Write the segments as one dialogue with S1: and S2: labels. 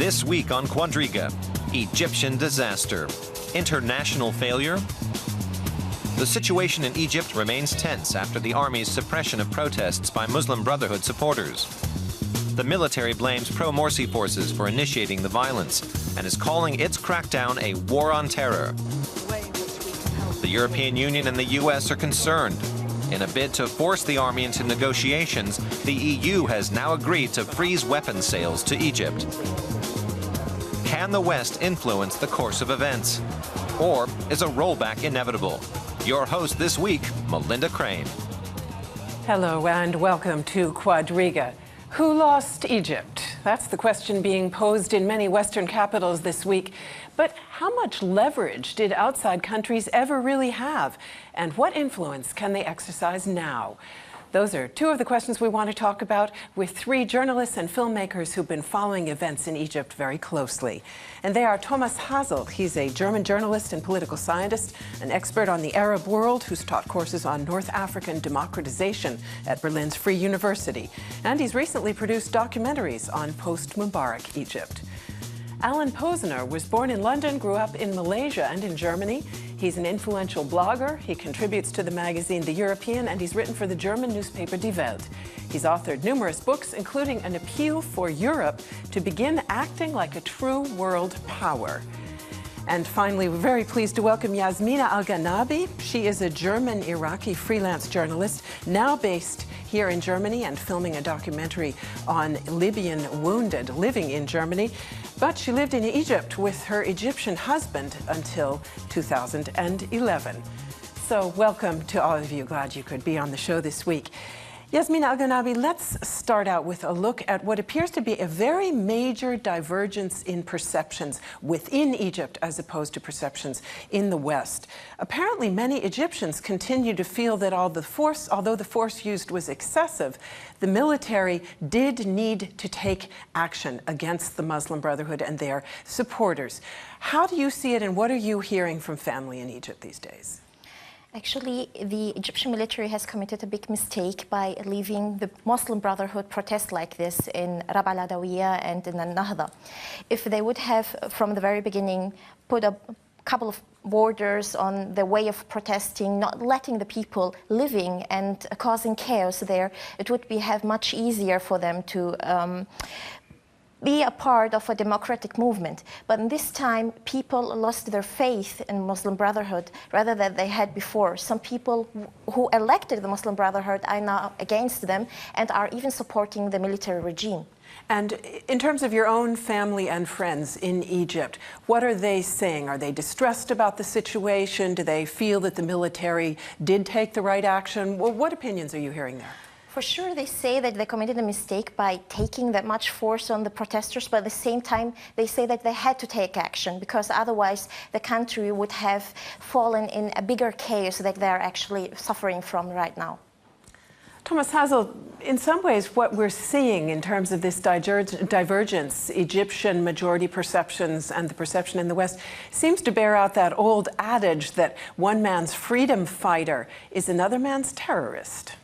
S1: This week on Quadriga, Egyptian disaster, international failure. The situation in Egypt remains tense after the army's suppression of protests by Muslim Brotherhood supporters. The military blames pro-Morsi forces for initiating the violence and is calling its crackdown a war on terror. The European Union and the US are concerned. In a bid to force the army into negotiations, the EU has now agreed to freeze weapons sales to Egypt. Can the West influence the course of events? Or is a rollback inevitable? Your host this week, Melinda Crane.
S2: Hello and welcome to Quadriga. Who lost Egypt? That's the question being posed in many Western capitals this week. But how much leverage did outside countries ever really have? And what influence can they exercise now? Those are two of the questions we want to talk about with three journalists and filmmakers who've been following events in Egypt very closely. And they are Thomas Hasel. He's a German journalist and political scientist, an expert on the Arab world who's taught courses on North African democratization at Berlin's Free University. And he's recently produced documentaries on post-Mubarak Egypt. Alan Posener was born in London, grew up in Malaysia and in Germany. He's an influential blogger. He contributes to the magazine The European, and he's written for the German newspaper Die Welt. He's authored numerous books, including an appeal for Europe to begin acting like a true world power. And finally, we're very pleased to welcome Yasmina Al-Gannabi. She is a German-Iraqi freelance journalist, now based here in Germany and filming a documentary on Libyan wounded living in Germany. But she lived in Egypt with her Egyptian husband until 2011. So welcome to all of you. Glad you could be on the show this week. Yasmina Al-Gannabi, let's start out with a look at what appears to be a very major divergence in perceptions within Egypt as opposed to perceptions in the West. Apparently, many Egyptians continue to feel that although the force used was excessive, the military did need to take action against the Muslim Brotherhood and their supporters. How do you see it, and what are you hearing from family in Egypt these days?
S3: Actually, the Egyptian military has committed a big mistake by leaving the Muslim Brotherhood protest like this in Rab al-Adawiyya and in Al-Nahda. If they would have, from the very beginning, put a couple of borders on the way of protesting, not letting the people living and causing chaos there, it would have much easier for them to be a part of a democratic movement. But in this time, people lost their faith in Muslim Brotherhood rather than they had before. Some people who elected the Muslim Brotherhood are now against them and are even supporting the military regime.
S2: And in terms of your own family and friends in Egypt, what are they saying? Are they distressed about the situation? Do they feel that the military did take the right action? Well, what opinions are you hearing there?
S3: For sure, they say that they committed a mistake by taking that much force on the protesters, but at the same time, they say that they had to take action because otherwise the country would have fallen in a bigger chaos that they're actually suffering from right now.
S2: Thomas Hasel, in some ways, what we're seeing in terms of this divergence, Egyptian majority perceptions and the perception in the West, seems to bear out that old adage that one man's freedom fighter is another man's terrorist.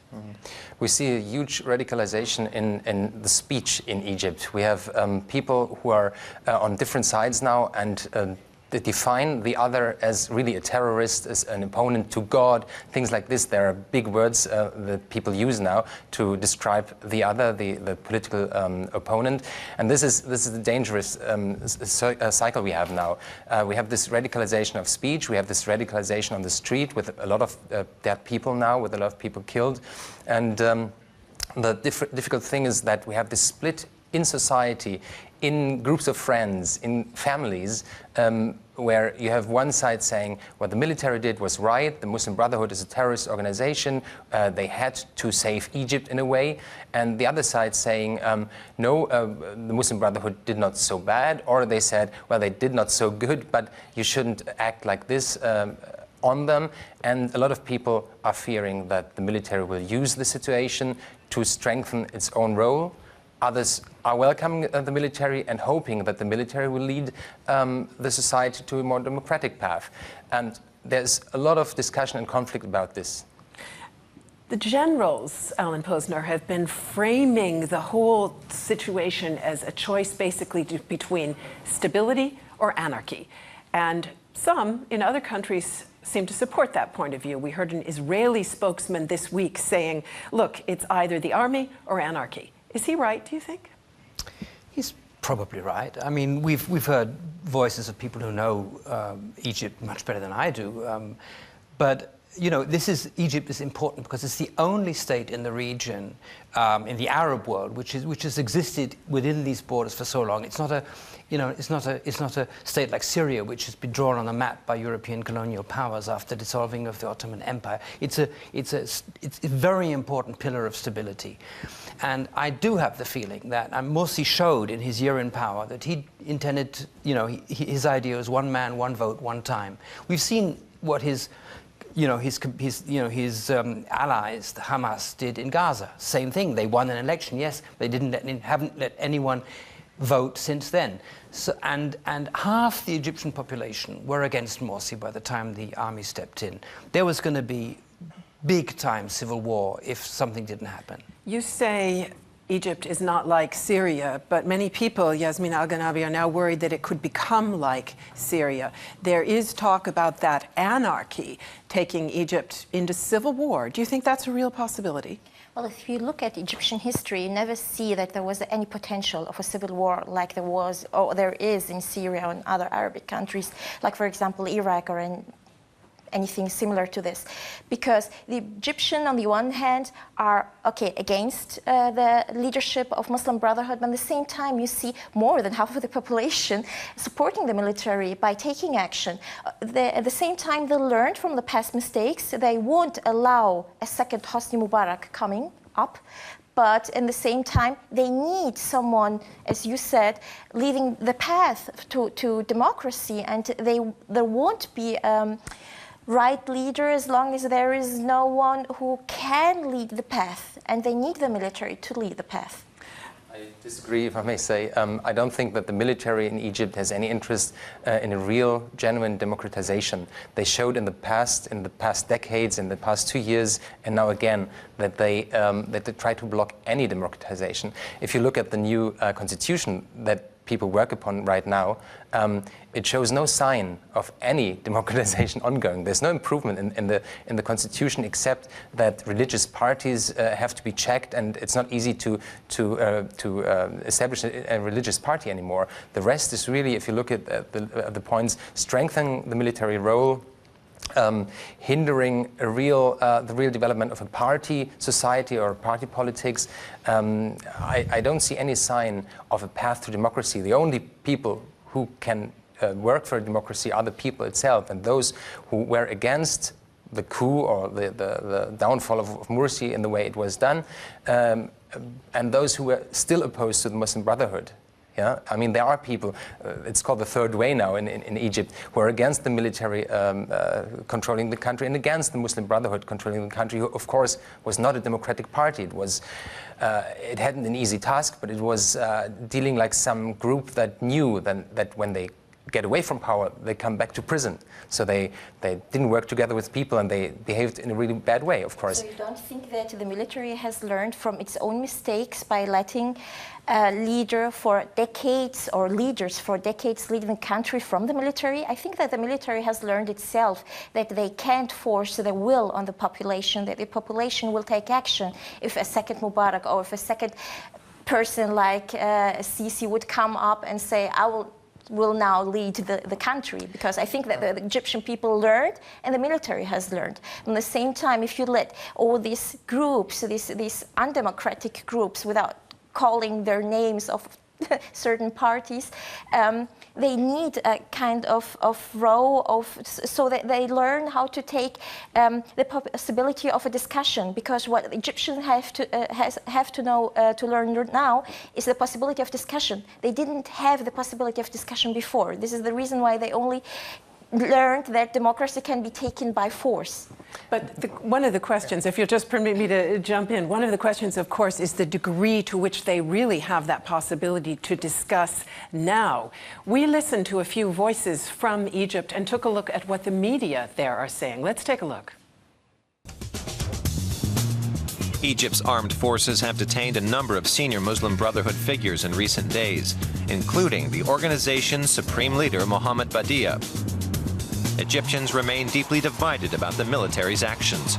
S4: We see a huge radicalization in the speech in Egypt. We have people who are on different sides now, and they define the other as really a terrorist, as an opponent to God, things like this. There are big words that people use now to describe the other, the political opponent. And this is a dangerous cycle we have now. We have this radicalization of speech, we have this radicalization on the street with a lot of dead people now, with a lot of people killed. And the difficult thing is that we have this split in society, in groups of friends, in families, where you have one side saying what the military did was right, the Muslim Brotherhood is a terrorist organization, they had to save Egypt in a way, and the other side saying, no, the Muslim Brotherhood did not so bad, or they said, well, they did not so good, but you shouldn't act like this on them. And a lot of people are fearing that the military will use the situation to strengthen its own role. Others are welcoming the military and hoping that the military will lead the society to a more democratic path. And there's a lot of discussion and conflict about this.
S2: The generals, Alan Posener, have been framing the whole situation as a choice basically between stability or anarchy. And some in other countries seem to support that point of view. We heard an Israeli spokesman this week saying, look, it's either the army or anarchy. Is he right, do you think?
S5: He's probably right. I mean, we've heard voices of people who know Egypt much better than I do. But you know, Egypt is important because it's the only state in the region, in the Arab world, which has existed within these borders for so long. It's not a state like Syria, which has been drawn on a map by European colonial powers after dissolving of the Ottoman Empire. It's a very important pillar of stability, and I do have the feeling that Morsi showed in his year in power that he intended, his idea was one man, one vote, one time. We've seen what his allies, the Hamas, did in Gaza. Same thing. They won an election. Yes, they haven't let anyone vote since then. So, and half the Egyptian population were against Morsi by the time the army stepped in. There was going to be big-time civil war if something didn't happen.
S2: You say Egypt is not like Syria, but many people, Yasmina Al-Gannabi, are now worried that it could become like Syria. There is talk about that anarchy taking Egypt into civil war. Do you think that's a real possibility?
S3: Well, if you look at Egyptian history, you never see that there was any potential of a civil war like there was, or there is in Syria and other Arabic countries, like, for example, Iraq or anything similar to this, because the Egyptians, on the one hand, are against the leadership of Muslim Brotherhood, but at the same time you see more than half of the population supporting the military by taking action. At the same time, they learned from the past mistakes. They won't allow a second Hosni Mubarak coming up, but at the same time, they need someone, as you said, leading the path to democracy, and there won't be right leader as long as there is no one who can lead the path, and they need the military to lead the path.
S4: I disagree, if I may say. I don't think that the military in Egypt has any interest in a real, genuine democratization. They showed in the past decades, in the past 2 years, and now again, that they try to block any democratization. If you look at the new constitution that people work upon right now, it shows no sign of any democratization ongoing. There's no improvement in the constitution, except that religious parties have to be checked, and it's not easy to establish a religious party anymore. The rest is really, if you look at the points, strengthening the military role, hindering the real development of a party society or party politics. I don't see any sign of a path to democracy. The only people who can work for democracy are the people itself, and those who were against the coup or the downfall of Morsi in the way it was done, and those who were still opposed to the Muslim Brotherhood. Yeah, I mean, there are people, it's called the third way now in Egypt, who are against the military controlling the country and against the Muslim Brotherhood controlling the country, who, of course, was not a democratic party. It hadn't an easy task, but it was dealing like some group that knew that when they get away from power, they come back to prison. So they didn't work together with people, and they behaved in a really bad way, of course.
S3: So you don't think that the military has learned from its own mistakes by letting a leader for decades, or leaders for decades, leading the country from the military? I think that the military has learned itself that they can't force the will on the population, that the population will take action if a second Mubarak or if a second person like al-Sisi would come up and say, I will now lead the country, because I think that the Egyptian people learned and the military has learned. At the same time, if you let all these groups, these undemocratic groups, without calling their names of certain parties, they need a kind of row so that they learn how to take the possibility of a discussion, because what Egyptians have to learn now is the possibility of discussion. They didn't have the possibility of discussion before. This is the reason why they only learned that democracy can be taken by force.
S2: But one of the questions, if you'll just permit me to jump in, one of the questions, of course, is the degree to which they really have that possibility to discuss now. We listened to a few voices from Egypt and took a look at what the media there are saying. Let's take a look.
S1: Egypt's armed forces have detained a number of senior Muslim Brotherhood figures in recent days, including the organization's supreme leader, Mohammed Badia. Egyptians remain deeply divided about the military's actions.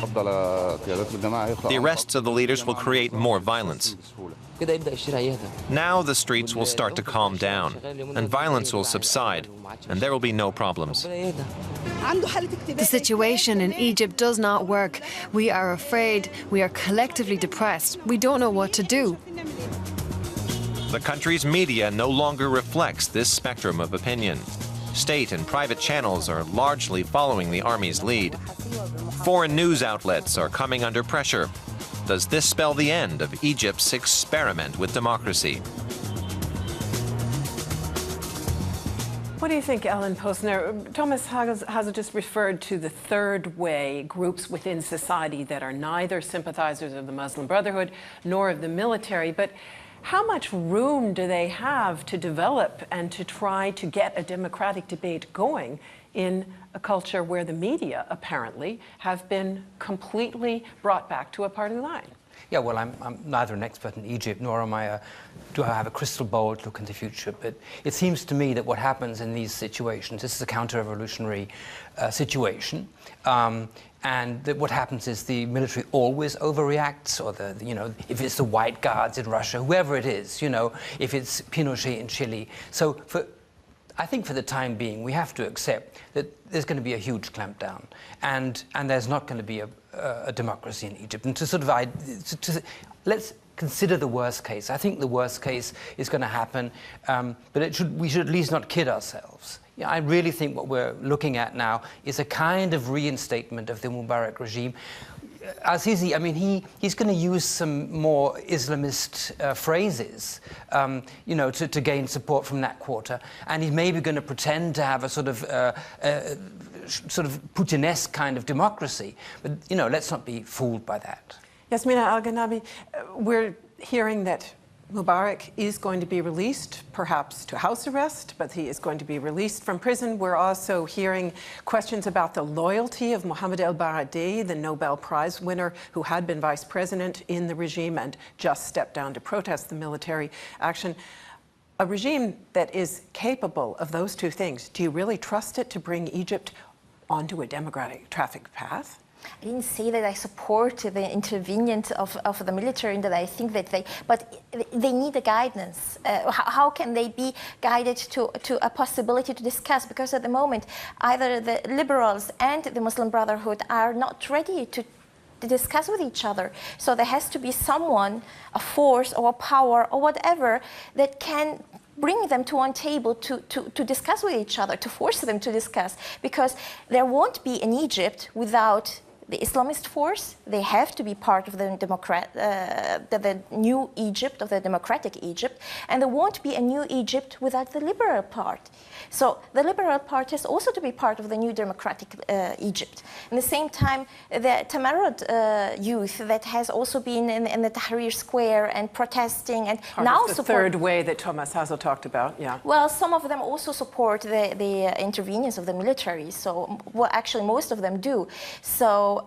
S1: The arrests of the leaders will create more violence. Now the streets will start to calm down, and violence will subside, and there will be no problems.
S6: The situation in Egypt does not work. We are afraid. We are collectively depressed. We don't know what to do.
S1: The country's media no longer reflects this spectrum of opinion. State and private channels are largely following the army's lead. Foreign news outlets are coming under pressure. Does this spell the end of Egypt's experiment with democracy?
S2: What do you think, Ellen Posener? Thomas Hasel just referred to the third way, groups within society that are neither sympathizers of the Muslim Brotherhood nor of the military, but how much room do they have to develop and to try to get a democratic debate going in a culture where the media, apparently, have been completely brought back to a party line?
S5: Yeah, well, I'm neither an expert in Egypt, nor do I have a crystal ball to look into the future. But it seems to me that what happens in these situations, this is a counter-revolutionary situation, and that what happens is the military always overreacts, or if it's the White Guards in Russia, whoever it is, if it's Pinochet in Chile. So I think for the time being, we have to accept that there's going to be a huge clampdown, and there's not going to be a democracy in Egypt. And let's consider the worst case. I think the worst case is going to happen, but we should at least not kid ourselves. I really think what we're looking at now is a kind of reinstatement of the Mubarak regime. Al-Sisi, I mean, he's going to use some more Islamist phrases, to gain support from that quarter, and he's maybe going to pretend to have a sort of Putinesque kind of democracy. But let's not be fooled by that.
S2: Yasmina Al-Gannabi, we're hearing that Mubarak is going to be released, perhaps to house arrest, but he is going to be released from prison. We're also hearing questions about the loyalty of Mohammed el-Baradei, the Nobel Prize winner who had been vice president in the regime and just stepped down to protest the military action. A regime that is capable of those two things, do you really trust it to bring Egypt onto a democratic path?
S3: I didn't say that I support the intervention of the military and that I think that but they need a guidance. How can they be guided to a possibility to discuss? Because at the moment, either the liberals and the Muslim Brotherhood are not ready to discuss with each other. So there has to be someone, a force or a power or whatever, that can bring them to one table to discuss with each other, to force them to discuss. Because there won't be an Egypt without the Islamist force. They have to be part of the the new Egypt, of the democratic Egypt, and there won't be a new Egypt without the liberal part. So the liberal part has also to be part of the new democratic Egypt. At the same time, the Tamarud youth that has also been in the Tahrir Square and protesting and
S2: part
S3: now
S2: of the third way that Thomas Hasel talked about, yeah.
S3: Well, some of them also support the interventions of the military. So, well, actually, most of them do. So.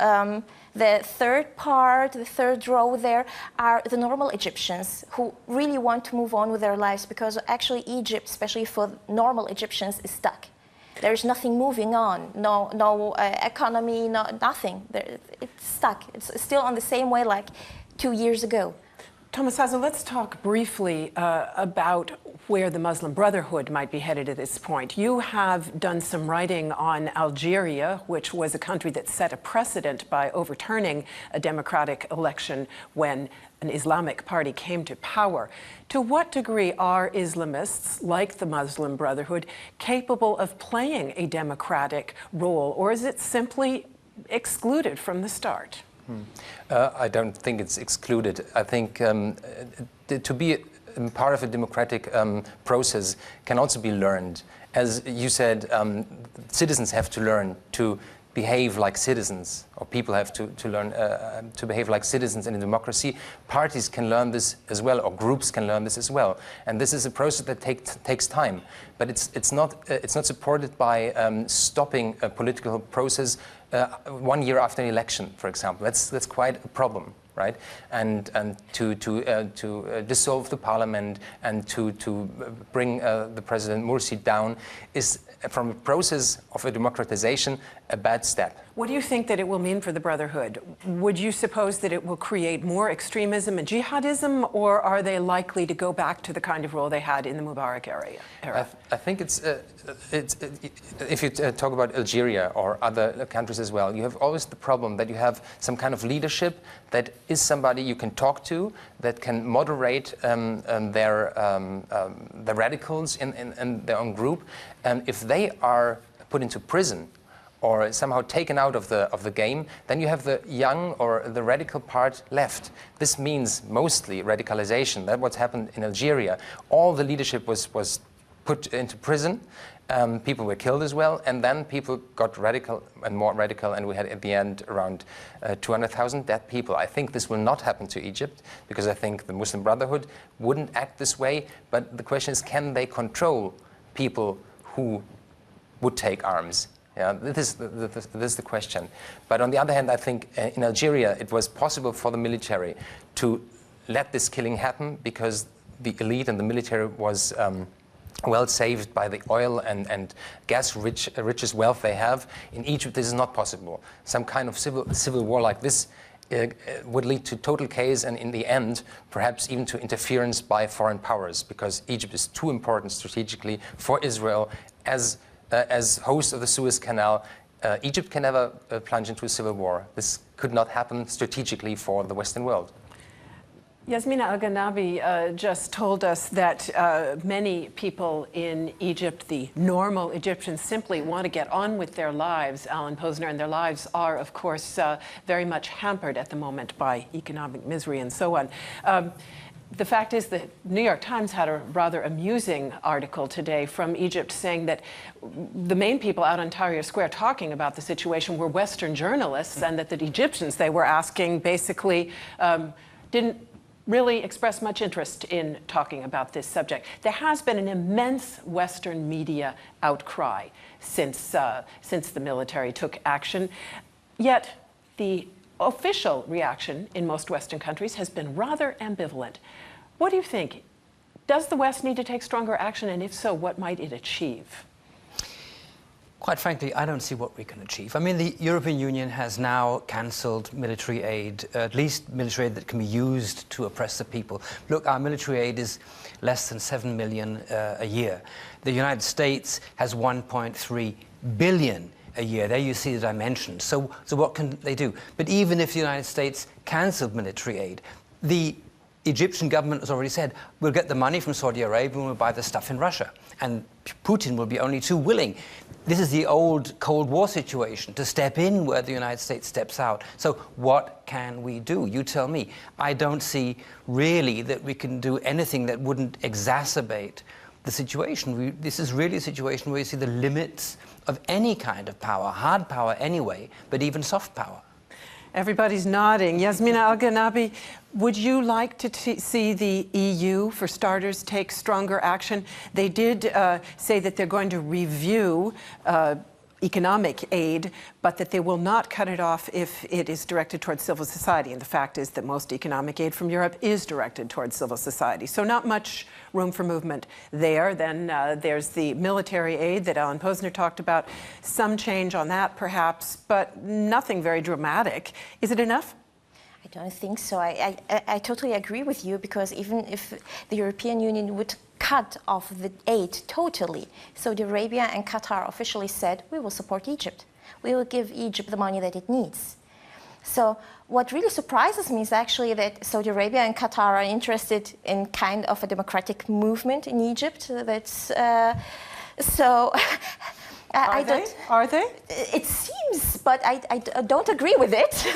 S3: The third part, the third row there, are the normal Egyptians who really want to move on with their lives, because actually Egypt, especially for normal Egyptians, is stuck. There is nothing moving on, no economy, nothing. It's stuck. It's still on the same way like 2 years ago.
S2: Thomas Hasel, let's talk briefly about where the Muslim Brotherhood might be headed at this point. You have done some writing on Algeria, which was a country that set a precedent by overturning a democratic election when an Islamic party came to power. To what degree are Islamists, like the Muslim Brotherhood, capable of playing a democratic role, or is it simply excluded from the start?
S4: I don't think it's excluded. I think to be part of a democratic process can also be learned. As you said, citizens have to learn to behave like citizens, or people have to learn to behave like citizens in a democracy. Parties can learn this as well, or groups can learn this as well. And this is a process that takes time. But it's not supported by stopping a political process 1 year after an election, for example. That's quite a problem, right? And to dissolve the parliament and to bring the President Morsi down is, from a process of a democratization, a bad step.
S2: What do you think that it will mean for the Brotherhood? Would you suppose that it will create more extremism and jihadism, or are they likely to go back to the kind of role they had in the Mubarak era?
S4: I think if you talk about Algeria or other countries as well, you have always the problem that you have some kind of leadership that is somebody you can talk to, that can moderate their radicals in their own group. And if they are put into prison or somehow taken out of the game, then you have the young or the radical part left. This means mostly radicalization. That's what's happened in Algeria. All the leadership was put into prison. People were killed as well, and then people got radical and more radical, and we had at the end around 200,000 dead people. I think this will not happen to Egypt, because I think the Muslim Brotherhood wouldn't act this way. But the question is, can they control people who would take arms? Yeah, this is the question. But on the other hand, I think in Algeria it was possible for the military to let this killing happen, because the elite and the military was well saved by the oil and gas riches wealth they have. In Egypt, this is not possible. Some kind of civil war like this would lead to total chaos, and in the end, perhaps even to interference by foreign powers, because Egypt is too important strategically for Israel as host of the Suez Canal. Egypt can never plunge into a civil war. This could not happen strategically for the Western world.
S2: Yasmina Al-Gannabi just told us that many people in Egypt, the normal Egyptians, simply want to get on with their lives, Alan Posener, and their lives are, of course, very much hampered at the moment by economic misery and so on. The fact is that New York Times had a rather amusing article today from Egypt saying that the main people out on Tahrir Square talking about the situation were Western journalists, and that the Egyptians they were asking basically didn't really express much interest in talking about this subject. There has been an immense Western media outcry since the military took action, yet the official reaction in most Western countries has been rather ambivalent. What do you think? Does the West need to take stronger action, and if so, what might it achieve?
S5: Quite frankly, I don't see what we can achieve. I mean, the European Union has now cancelled military aid, at least military aid that can be used to oppress the people. Look, our military aid is less than 7 million a year. The United States has 1.3 billion a year. There you see the dimension. So what can they do? But even if the United States cancelled military aid, the Egyptian government has already said, we'll get the money from Saudi Arabia and we'll buy the stuff in Russia. And Putin will be only too willing. This is the old Cold War situation, to step in where the United States steps out. So what can we do? You tell me. I don't see really that we can do anything that wouldn't exacerbate the situation. This is really a situation where you see the limits of any kind of power, hard power anyway, but even soft power.
S2: Everybody's nodding. Yasmina Al-Gannabi, would you like to see the EU, for starters, take stronger action? They did say that they're going to review economic aid, but that they will not cut it off if it is directed towards civil society. And the fact is that most economic aid from Europe is directed towards civil society. So not much room for movement there. Then there's the military aid that Alan Posener talked about. Some change on that, perhaps, but nothing very dramatic. Is it enough?
S3: I don't think so. I totally agree with you, because even if the European Union would cut off the aid totally, Saudi Arabia and Qatar officially said, we will support Egypt. We will give Egypt the money that it needs. So what really surprises me is actually that Saudi Arabia and Qatar are interested in kind of a democratic movement in Egypt. That's so.
S2: Are they?
S3: It seems, but I don't agree with it.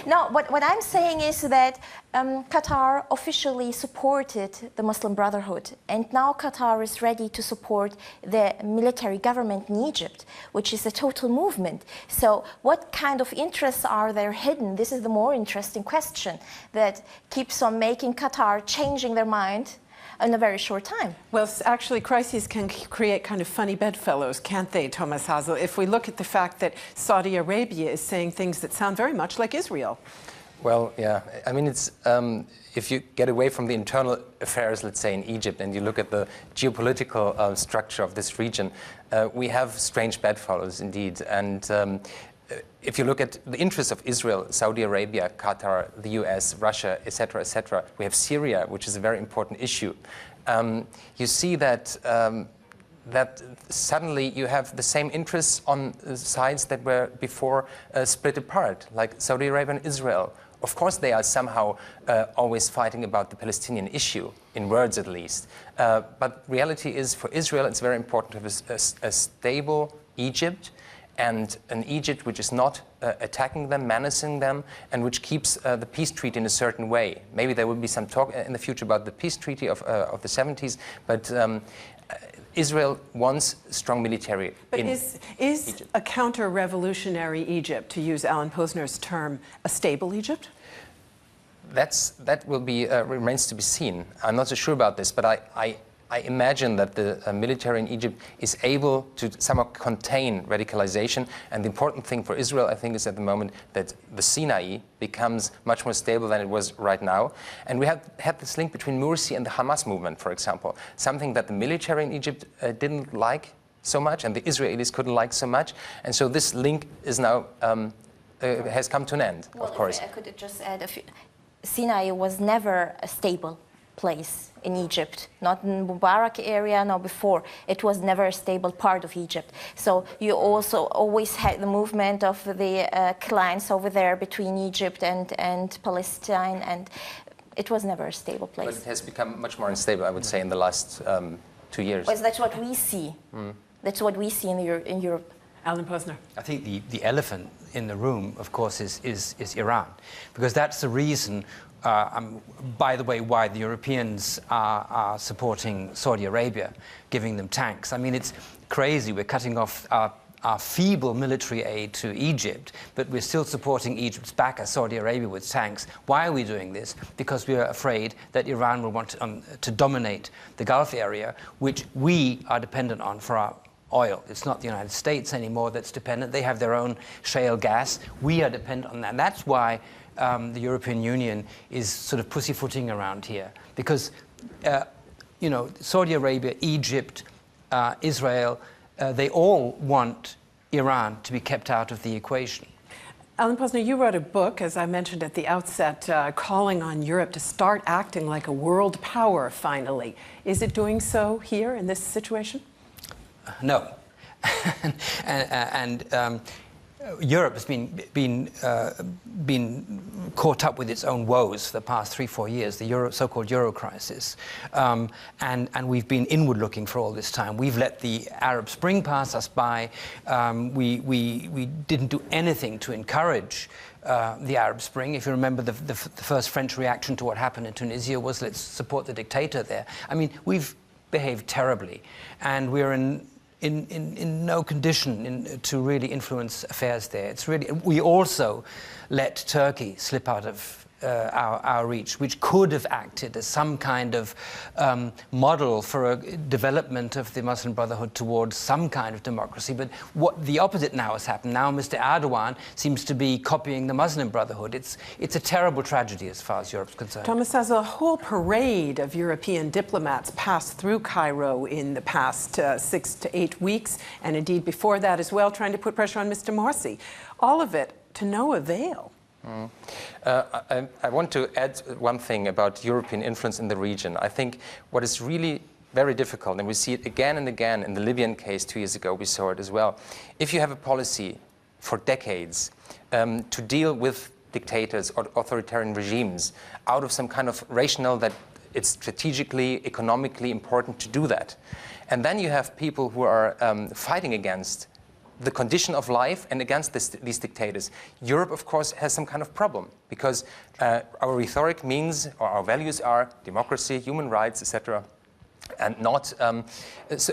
S3: No, what I'm saying is that Qatar officially supported the Muslim Brotherhood, and now Qatar is ready to support the military government in Egypt, which is a total movement. So what kind of interests are there hidden? This is the more interesting question that keeps on making Qatar changing their mind in a very short time.
S2: Well, actually, crises can create kind of funny bedfellows, can't they, Thomas Hasel? If we look at the fact that Saudi Arabia is saying things that sound very much like Israel.
S4: Well, yeah. I mean, it's if you get away from the internal affairs, let's say, in Egypt, and you look at the geopolitical structure of this region, we have strange bedfellows indeed. And if you look at the interests of Israel, Saudi Arabia, Qatar, the US, Russia, etc., we have Syria, which is a very important issue. You see that that suddenly you have the same interests on sides that were before split apart, like Saudi Arabia and Israel. Of course, they are somehow always fighting about the Palestinian issue, in words at least. But reality is, for Israel, it's very important to have a stable Egypt, and an Egypt which is not attacking them, menacing them, and which keeps the peace treaty in a certain way. Maybe there will be some talk in the future about the peace treaty of the 70s, but Israel wants strong military in
S2: Egypt. But is
S4: Egypt.
S2: A counter-revolutionary Egypt, to use Alan Posener's term, a stable Egypt?
S4: That will be remains to be seen. I'm not so sure about this, but I imagine that the military in Egypt is able to somehow contain radicalization. And the important thing for Israel, I think, is at the moment that the Sinai becomes much more stable than it was right now. And we have had this link between Morsi and the Hamas movement, for example, something that the military in Egypt didn't like so much and the Israelis couldn't like so much. And so this link is now has come to an end, of course.
S3: I could just add, Sinai was never a stable place in Egypt, not in Mubarak area, no before. It was never a stable part of Egypt. So you also always had the movement of the clans over there between Egypt and Palestine, and it was never a stable place.
S4: But it has become much more unstable, I would say, in the last 2 years.
S3: Well, that's what we see. That's what we see in Europe.
S2: Alan Posener.
S5: I think the elephant in the room, of course, is Iran, because that's the reason, by the way, why the Europeans are supporting Saudi Arabia, giving them tanks. I mean, it's crazy. We're cutting off our feeble military aid to Egypt, but we're still supporting Egypt's backer, Saudi Arabia, with tanks. Why are we doing this? Because we are afraid that Iran will want to dominate the Gulf area, which we are dependent on for our oil. It's not the United States anymore that's dependent. They have their own shale gas. We are dependent on that. And that's why the European Union is sort of pussyfooting around here, because Saudi Arabia, Egypt, Israel, they all want Iran to be kept out of the equation.
S2: Alan Posener, you wrote a book, as I mentioned at the outset, calling on Europe to start acting like a world power finally. Is it doing so here in this situation?
S5: No. and Europe has been caught up with its own woes for the past 3-4 years, the so-called Euro crisis, and we've been inward-looking for all this time. We've let the Arab Spring pass us by. We didn't do anything to encourage the Arab Spring. If you remember, the first French reaction to what happened in Tunisia was, let's support the dictator there. I mean, we've behaved terribly, and we're in no condition to really influence affairs there. It's really, we also let Turkey slip out of our reach, which could have acted as some kind of model for a development of the Muslim Brotherhood towards some kind of democracy. But what the opposite now has happened. Now Mr. Erdogan seems to be copying the Muslim Brotherhood. It's a terrible tragedy as far as Europe's concerned.
S2: Thomas, as a whole parade of European diplomats passed through Cairo in the past 6 to 8 weeks, and indeed before that as well, trying to put pressure on Mr. Morsi. All of it to no avail.
S4: I want to add one thing about European influence in the region. I think what is really very difficult, and we see it again and again in the Libyan case 2 years ago, we saw it as well. If you have a policy for decades to deal with dictators or authoritarian regimes out of some kind of rationale that it's strategically, economically important to do that, and then you have people who are fighting against the condition of life and against these dictators. Europe, of course, has some kind of problem because our rhetoric means, or our values are democracy, human rights, etc., and not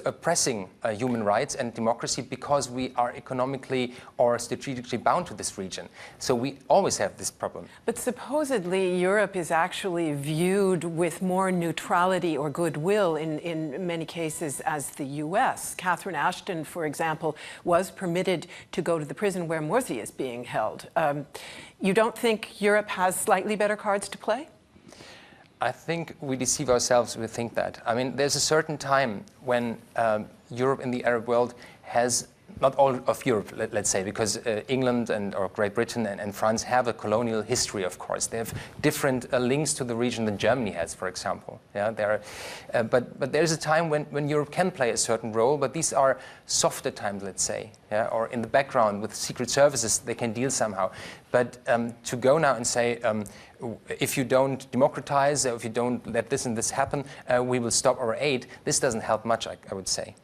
S4: oppressing human rights and democracy because we are economically or strategically bound to this region. So we always have this problem.
S2: But supposedly Europe is actually viewed with more neutrality or goodwill in many cases as the US. Catherine Ashton, for example, was permitted to go to the prison where Morsi is being held. You don't think Europe has slightly better cards to play?
S4: I think we deceive ourselves if we think that. I mean, there's a certain time when Europe and the Arab world has, not all of Europe, let's say, because England or Great Britain and France have a colonial history, of course. They have different links to the region than Germany has, for example. Yeah, but there's a time when Europe can play a certain role, but these are softer times, let's say, yeah, or in the background with secret services, they can deal somehow. But to go now and say, if you don't democratize, or if you don't let this and this happen, we will stop our aid, this doesn't help much, I would say.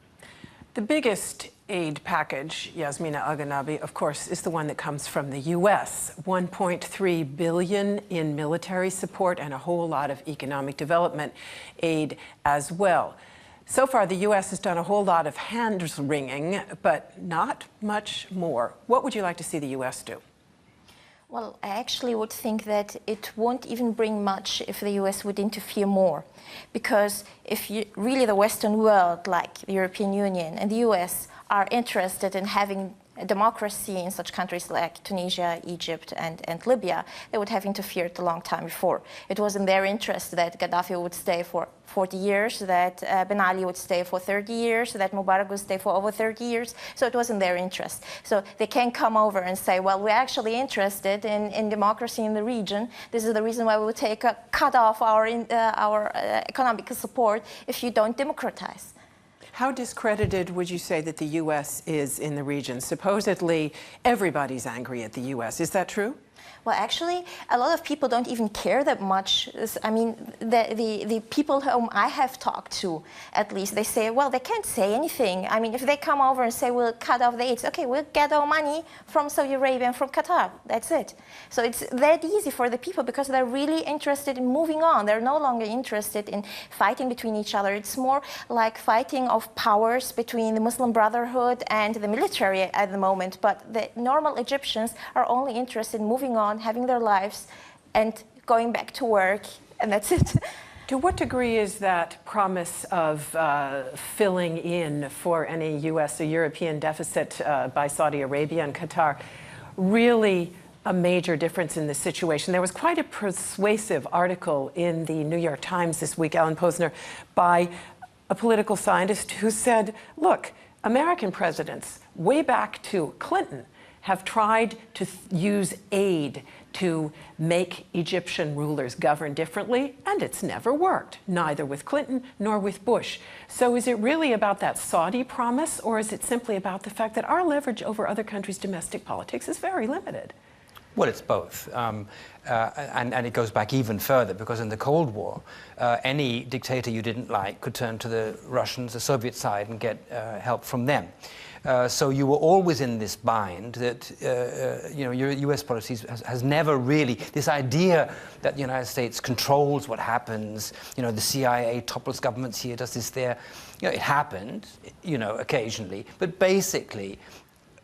S2: The biggest aid package, Yasmina Al-Gannabi, of course, is the one that comes from the US. $1.3 billion in military support and a whole lot of economic development aid as well. So far, the US has done a whole lot of hand-wringing, but not much more. What would you like to see the US do?
S3: Well, I actually would think that it won't even bring much if the US would interfere more. Because if really the Western world, like the European Union and the US, are interested in having a democracy in such countries like Tunisia, Egypt, and Libya, they would have interfered a long time before. It was in their interest that Gaddafi would stay for 40 years, that Ben Ali would stay for 30 years, that Mubarak would stay for over 30 years. So it was in their interest. So they can't come over and say, well, we're actually interested in democracy in the region. This is the reason why we would cut off our economic support if you don't democratize.
S2: How discredited would you say that the U.S. is in the region? Supposedly, everybody's angry at the U.S. Is that true?
S3: Well, actually, a lot of people don't even care that much. I mean, the people whom I have talked to, at least, they say, well, they can't say anything. I mean, if they come over and say, we'll cut off the aid, okay, we'll get our money from Saudi Arabia and from Qatar. That's it. So it's that easy for the people because they're really interested in moving on. They're no longer interested in fighting between each other. It's more like fighting of powers between the Muslim Brotherhood and the military at the moment. But the normal Egyptians are only interested in moving on, having their lives and going back to work, and that's it.
S2: To what degree is that promise of filling in for any US or European deficit by Saudi Arabia and Qatar really a major difference in the situation? There was quite a persuasive article in the New York Times this week, Alan Posener, by a political scientist who said, look, American presidents, way back to Clinton, have tried to use aid to make Egyptian rulers govern differently, and it's never worked, neither with Clinton nor with Bush. So is it really about that Saudi promise, or is it simply about the fact that our leverage over other countries' domestic politics is very limited?
S5: Well, it's both. And it goes back even further, because in the Cold War, any dictator you didn't like could turn to the Russians, the Soviet side, and get help from them. So you were always in this bind that, your US policy has never really, this idea that the United States controls what happens, the CIA topples governments here, does this there. It happened, occasionally, but basically,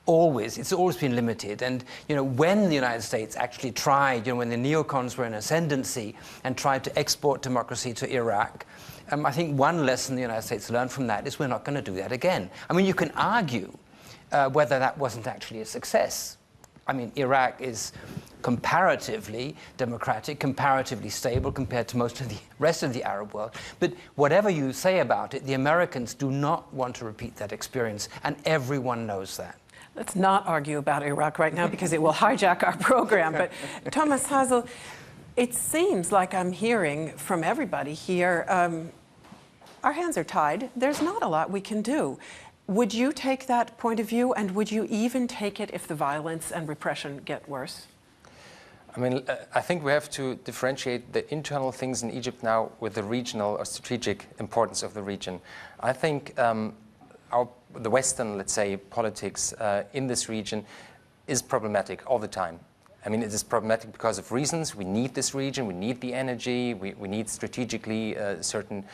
S5: it's always been limited. And, when the United States actually tried, when the neocons were in ascendancy and tried to export democracy to Iraq, I think one lesson the United States learned from that is we're not going to do that again. I mean, you can argue whether that wasn't actually a success. I mean, Iraq is comparatively democratic, comparatively stable compared to most of the rest of the Arab world. But whatever you say about it, the Americans do not want to repeat that experience, and everyone knows that.
S2: Let's not argue about Iraq right now because it will hijack our program. But Thomas Hasel, it seems like I'm hearing from everybody here, our hands are tied. There's not a lot we can do. Would you take that point of view, and would you even take it if the violence and repression get worse?
S4: I mean, I think we have to differentiate the internal things in Egypt now with the regional or strategic importance of the region. I think our the Western, let's say, politics in this region is problematic all the time. I mean, it is problematic because of reasons. We need this region, we need the energy, we need strategically certain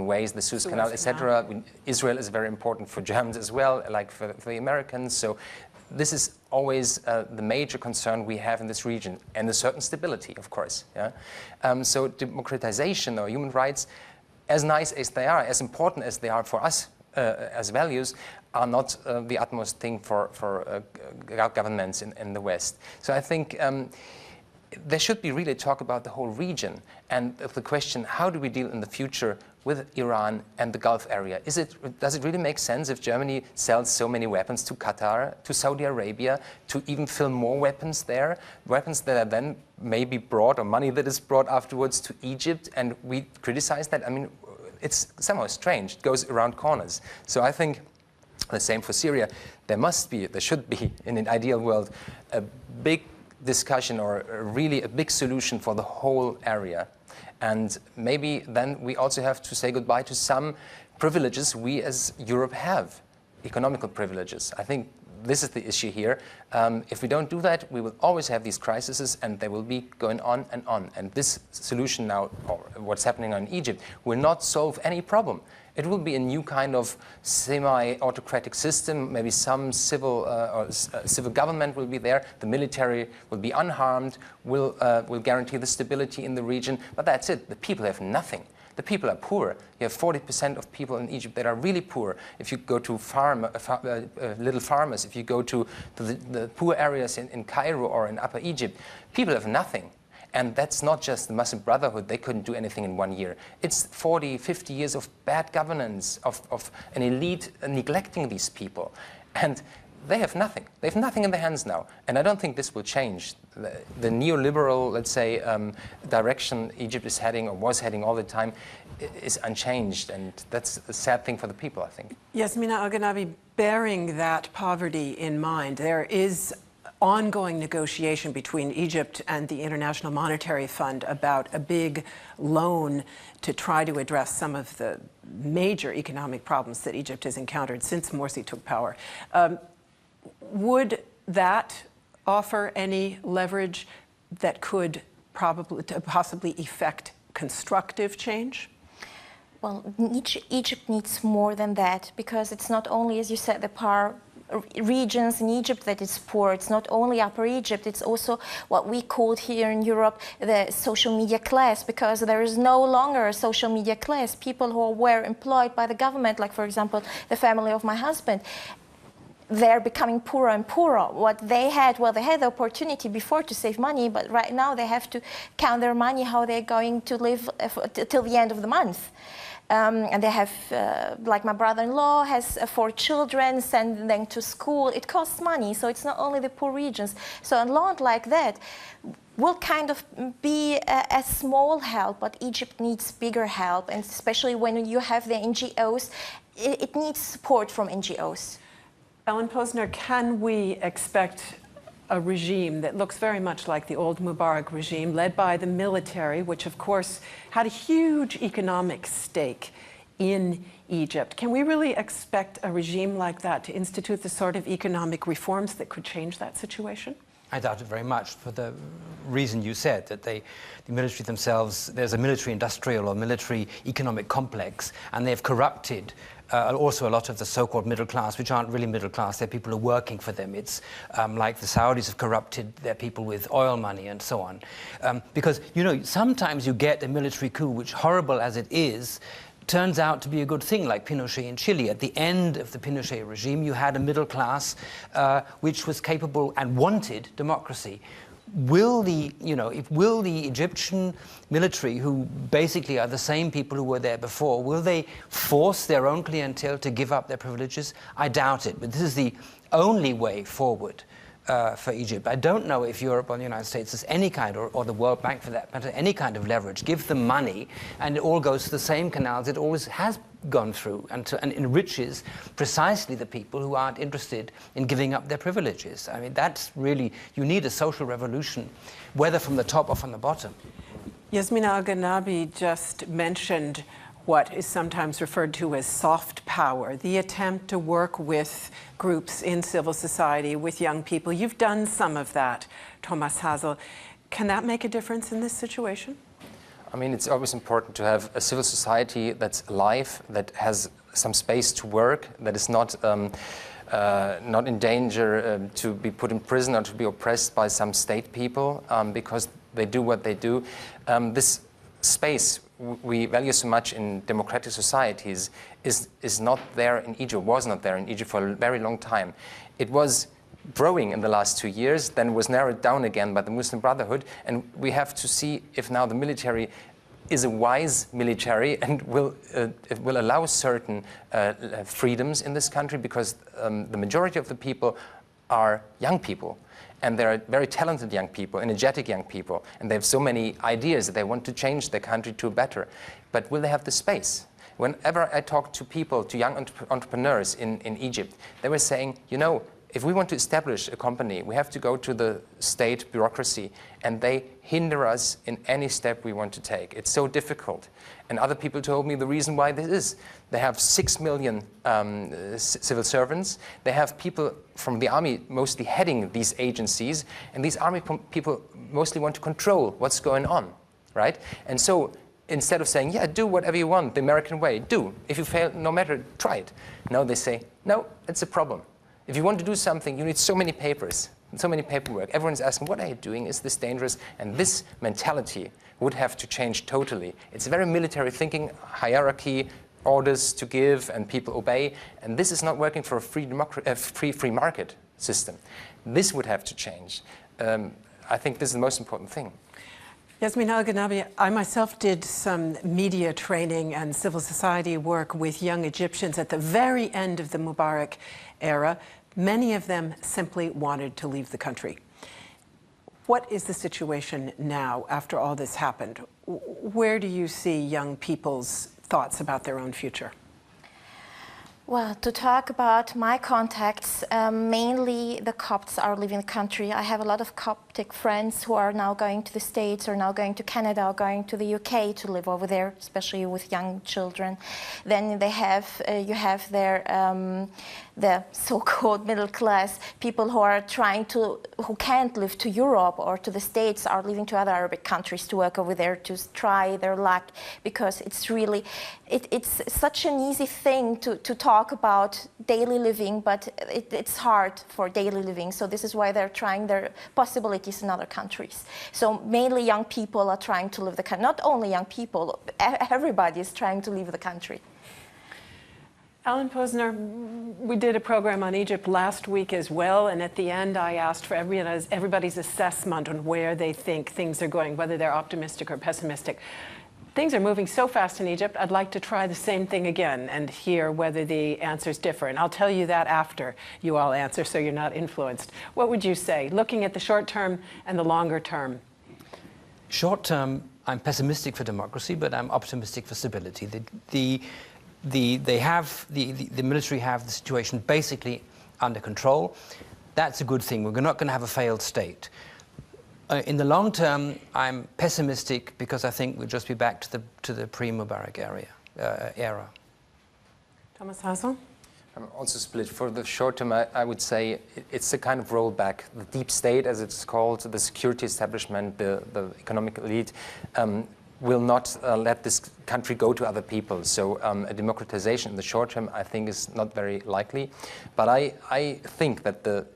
S4: ways, the Suez Canal, etc. Israel is very important for Germans as well, like for the Americans. So this is always the major concern we have in this region, and a certain stability, of course. Yeah? So democratization or human rights, as nice as they are, as important as they are for us as values, are not the utmost thing for governments in the West. So I think there should be really talk about the whole region and the question, how do we deal in the future with Iran and the Gulf area? Does it really make sense if Germany sells so many weapons to Qatar, to Saudi Arabia, to even film more weapons there? Weapons that are then maybe brought, or money that is brought afterwards to Egypt, and we criticize that? I mean, it's somehow strange. It goes around corners. So I think the same for Syria. There should be, in an ideal world, a big discussion or really a big solution for the whole area. And maybe then we also have to say goodbye to some privileges we as Europe have, economical privileges. I think this is the issue here. If we don't do that, we will always have these crises, and they will be going on and on. And this solution now, or what's happening in Egypt, will not solve any problem. It will be a new kind of semi-autocratic system. Maybe some civil government will be there. The military will be unharmed, will guarantee the stability in the region. But that's it. The people have nothing. The people are poor. You have 40% of people in Egypt that are really poor. If you go to little farmers, if you go to the poor areas in Cairo or in Upper Egypt, people have nothing. And that's not just the Muslim Brotherhood. They couldn't do anything in 1 year. It's 40, 50 years of bad governance, of an elite neglecting these people. And they have nothing. They have nothing in their hands now. And I don't think this will change. The neoliberal, let's say, direction Egypt is heading or was heading all the time is unchanged. And that's a sad thing for the people, I think.
S2: Yasmina Al-Gannabi, bearing that poverty in mind, there is ongoing negotiation between Egypt and the International Monetary Fund about a big loan to try to address some of the major economic problems that Egypt has encountered since Morsi took power. Would that offer any leverage that could possibly effect constructive change?
S3: Well, Egypt needs more than that, because it's not only, as you said, the power regions in Egypt that is poor. It's not only Upper Egypt, it's also what we called here in Europe the social media class, because there is no longer a social media class. People who were employed by the government, like for example the family of my husband, they're becoming poorer and poorer. What they had, well, they had the opportunity before to save money, but right now they have to count their money, how they're going to live till the end of the month. And they have, like my brother-in-law has 4 children, send them to school. It costs money, so it's not only the poor regions. So a loan like that will kind of be a small help, but Egypt needs bigger help, and especially when you have the NGOs, it needs support from NGOs.
S2: Ellen Posener, can we expect a regime that looks very much like the old Mubarak regime, led by the military, which of course had a huge economic stake in Egypt? Can we really expect a regime like that to institute the sort of economic reforms that could change that situation?
S5: I doubt it very much, for the reason you said, that the military themselves, there's a military-industrial or military-economic complex, and they've corrupted also a lot of the so-called middle class, which aren't really middle class. They're people who are working for them. It's like the Saudis have corrupted their people with oil money and so on. Because, you know, sometimes you get a military coup, which, horrible as it is, turns out to be a good thing, like Pinochet in Chile. At the end of the Pinochet regime, you had a middle class which was capable and wanted democracy. Will the Egyptian military, who basically are the same people who were there before, will they force their own clientele to give up their privileges? I doubt it, but this is the only way forward for Egypt. I don't know if Europe or the United States has any kind, or the World Bank for that matter, any kind of leverage. Give them money and it all goes to the same canals it always has gone through, and enriches precisely the people who aren't interested in giving up their privileges. I mean, that's really, you need a social revolution, whether from the top or from the bottom.
S2: Yasmina Al-Gannabi just mentioned what is sometimes referred to as soft power, the attempt to work with groups in civil society, with young people. You've done some of that, Thomas Hasel. Can that make a difference in this situation?
S4: I mean, it's always important to have a civil society that's alive, that has some space to work, that is not in danger to be put in prison or to be oppressed by some state people because they do what they do. This space we value so much in democratic societies is not there in Egypt, was not there in Egypt for a very long time. It was growing in the last 2 years, then was narrowed down again by the Muslim Brotherhood, and we have to see if now the military is a wise military and it will allow certain freedoms in this country, because the majority of the people are young people. And they're very talented young people, energetic young people, and they have so many ideas that they want to change their country to better. But will they have the space? Whenever I talk to people, to young entrepreneurs in Egypt, they were saying, you know, if we want to establish a company, we have to go to the state bureaucracy, and they hinder us in any step we want to take. It's so difficult. And other people told me the reason why this is. They have 6 million civil servants. They have people from the army mostly heading these agencies, and these army people mostly want to control what's going on, right? And so instead of saying, yeah, do whatever you want, the American way, do. If you fail, no matter, try it. No, they say, no, it's a problem. If you want to do something, you need so many papers, so many paperwork. Everyone's asking, what are you doing? Is this dangerous? And this mentality would have to change totally. It's very military thinking, hierarchy, orders to give, and people obey. And this is not working for a free market system. This would have to change. I think this is the most important thing.
S2: Yasmina Al-Gannabi, I myself did some media training and civil society work with young Egyptians at the very end of the Mubarak era. Many of them simply wanted to leave the country. What is the situation now after all this happened? Where do you see young people's thoughts about their own future?
S3: Well, to talk about my contacts, mainly the Copts are leaving the country. I have a lot of Coptic friends who are now going to the States, or now going to Canada, or going to the UK to live over there, especially with young children. Then they have, you have their, the so-called middle class, people who are trying to, who can't live to Europe or to the States, are leaving to other Arabic countries to work over there, to try their luck, because it's really, it's such an easy thing to talk about daily living, but it's hard for daily living. So this is why they're trying their possibilities in other countries. So mainly young people are trying to leave the country. Not only young people, everybody is trying to leave the country.
S2: Alan Posener, we did a program on Egypt last week as well, and at the end I asked for everybody's assessment on where they think things are going, whether they're optimistic or pessimistic. Things are moving so fast in Egypt, I'd like to try the same thing again and hear whether the answers differ. And I'll tell you that after you all answer, so you're not influenced. What would you say, looking at the short term and the longer term?
S5: Short term, I'm pessimistic for democracy, but I'm optimistic for stability. The military have the situation basically under control. That's a good thing. We're not going to have a failed state. In the long term, I'm pessimistic because I think we'll just be back to the pre-Mubarak era.
S2: Thomas Hasel?
S4: I'm also split. For the short term, I would say it's a kind of rollback. The deep state, as it's called, the security establishment, the economic elite, will not let this country go to other people. So a democratization in the short term, I think, is not very likely. But I think that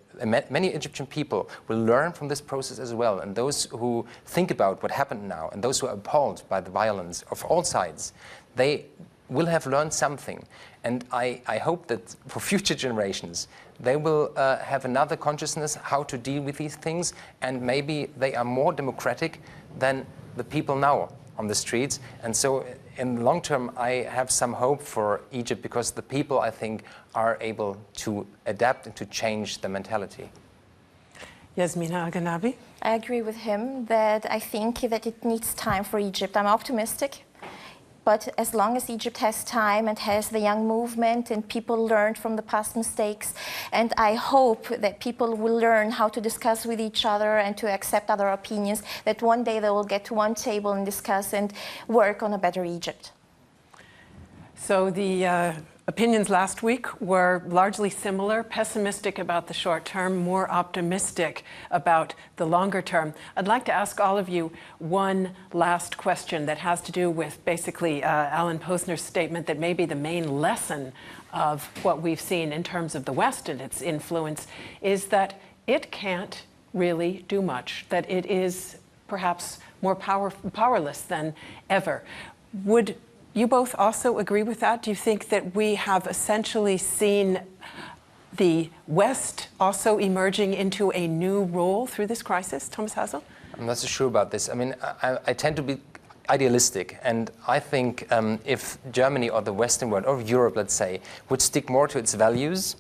S4: many Egyptian people will learn from this process as well. And those who think about what happened now, and those who are appalled by the violence of all sides, they will have learned something. And I hope that for future generations, they will have another consciousness how to deal with these things, and maybe they are more democratic than the people now on the streets. And so in the long term, I have some hope for Egypt, because the people, I think, are able to adapt and to change the mentality.
S2: Yasmina Al-Gannabi?
S3: I agree with him that I think that it needs time for Egypt. I'm optimistic. But as long as Egypt has time and has the young movement and people learned from the past mistakes, and I hope that people will learn how to discuss with each other and to accept other opinions, that one day they will get to one table and discuss and work on a better Egypt.
S2: So the opinions last week were largely similar, pessimistic about the short term, more optimistic about the longer term. I'd like to ask all of you one last question that has to do with basically Alan Posener's statement that maybe the main lesson of what we've seen in terms of the West and its influence is that it can't really do much, that it is perhaps more powerless than ever. Would you both also agree with that? Do you think that we have essentially seen the West also emerging into a new role through this crisis? Thomas Hasel?
S4: I'm not so sure about this. I mean, I tend to be idealistic, and I think if Germany or the Western world, or Europe, let's say, would stick more to its values,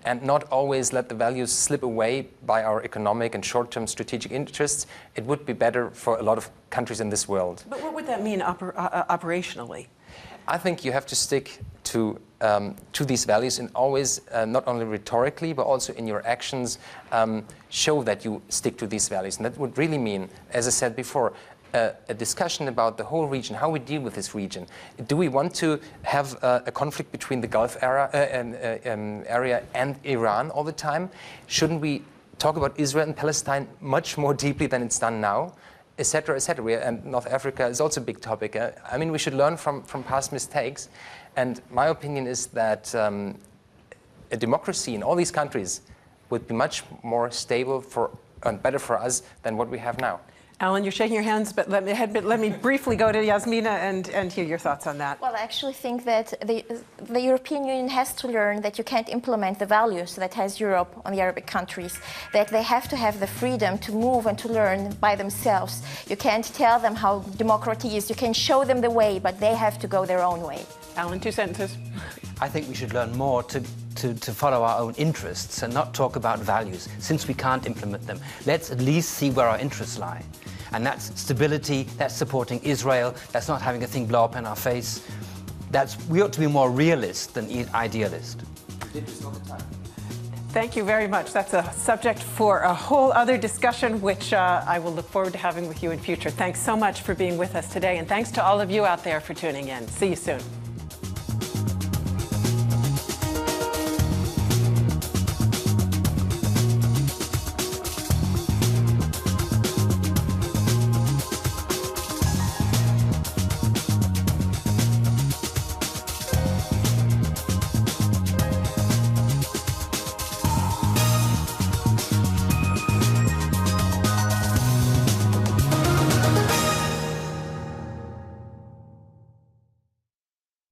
S4: and not always let the values slip away by our economic and short-term strategic interests, it would be better for a lot of countries in this world.
S2: But what would that mean operationally?
S4: I think you have to stick to these values and always, not only rhetorically, but also in your actions, show that you stick to these values. And that would really mean, as I said before, a discussion about the whole region, how we deal with this region. Do we want to have a conflict between the Gulf area and Iran all the time? Shouldn't we talk about Israel and Palestine much more deeply than it's done now? Et cetera, et cetera. And North Africa is also a big topic. I mean, we should learn from past mistakes. And my opinion is that a democracy in all these countries would be much more stable and better for us than what we have now.
S2: Alan, you're shaking your hands, but let me briefly go to Yasmina and hear your thoughts on that.
S3: Well, I actually think that the European Union has to learn that you can't implement the values that has Europe on the Arabic countries, that they have to have the freedom to move and to learn by themselves. You can't tell them how democracy is. You can show them the way, but they have to go their own way.
S2: Alan, 2 sentences.
S5: I think we should learn more to follow our own interests and not talk about values, since we can't implement them. Let's at least see where our interests lie. And that's stability, that's supporting Israel, that's not having a thing blow up in our face. We ought to be more realist than idealist.
S4: We did this all the time.
S2: Thank you very much. That's a subject for a whole other discussion, which I will look forward to having with you in future. Thanks so much for being with us today, and thanks to all of you out there for tuning in. See you soon.